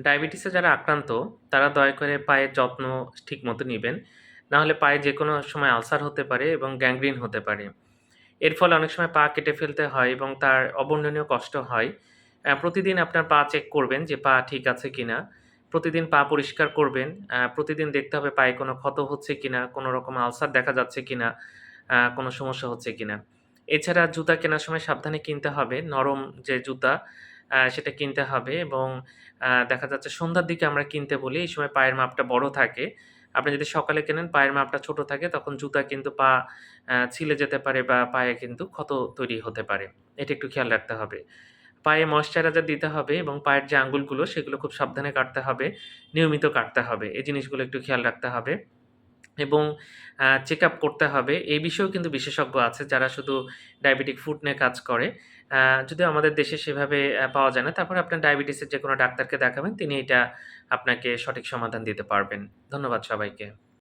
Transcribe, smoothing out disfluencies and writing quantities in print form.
ডায়াবেটিসে যারা আক্রান্ত, তারা দয়া করে পায়ের যত্ন ঠিকমতো নিবেন। না হলে পায়ে যেকোনো সময় আলসার হতে পারে এবং গ্যাংগ্রিন হতে পারে। এর ফলে অনেক সময় পা কেটে ফেলতে হয় এবং তার অবর্ণনীয় কষ্ট হয়। প্রতিদিন আপনার পা চেক করবেন যে পা ঠিক আছে কিনা। প্রতিদিন পা পরিষ্কার করবেন। প্রতিদিন দেখতে হবে পায়ে কোনো ক্ষত হচ্ছে কিনা, কোনো রকম আলসার দেখা যাচ্ছে কিনা, কোনো সমস্যা হচ্ছে কিনা। এছাড়া জুতা কেনার সময় সাবধানে কিনতে হবে। নরম যে জুতা সেটা কিনতে হবে এবং দেখা যাচ্ছে সন্ধ্যার দিকে আমরা কিনতে বলি। এই সময় পায়ের মাপটা বড় থাকে। আপনি যদি সকালে কেনেন পায়ের মাপটা ছোট থাকে তখন জুতা কিন্তু পা ছিলে যেতে পারে বা পায়ে কিন্তু ক্ষত তৈরি হতে পারে। এটা একটু খেয়াল রাখতে হবে। পায়ে ময়েশ্চারাইজার দিতে হবে এবং পায়ের যে আঙ্গুলগুলো সেগুলো খুব সাবধানে কাটতে হবে, নিয়মিত কাটতে হবে। এই জিনিসগুলো একটু খেয়াল রাখতে হবে এবং চেকআপ করতে হবে। এই বিষয়েও কিন্তু বিশেষজ্ঞ আছে যারা শুধু ডায়াবেটিক ফুড নিয়ে কাজ করে। আ যদিও আমাদের দেশে সেভাবে পাওয়া যায় না। তারপরে আপনার ডায়াবেটিসের যেকোনো ডাক্তারকে দেখাবেন। তিনি এটা আপনাকে সঠিক সমাধান দিতে পারবেন। ধন্যবাদ সবাইকে।